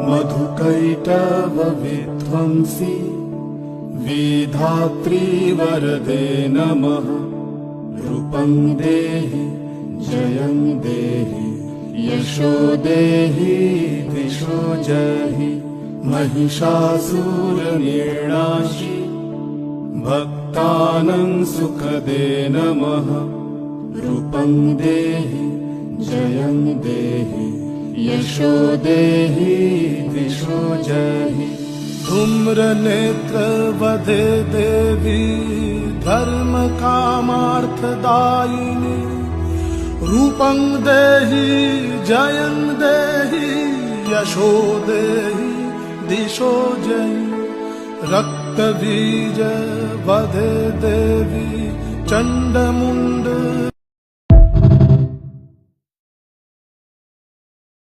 मधुकैटभ विध्वंसी विधात्री वरदे नमः। रूपं देहि जयं देहि यशो देहि दिशो जहि। महिषासुरनिर्णाशि भक्तानां सुखदे नमः। रूपं देहि जयं देहि यशो देहि दिशो जहि। धूम्रनेत्र वधे देवी धर्म कामार्थदायिनी। रूपं देहि जयं देहि यशो देहि दिशो जहि। रक्तबीज वधे देवी चंडमुंड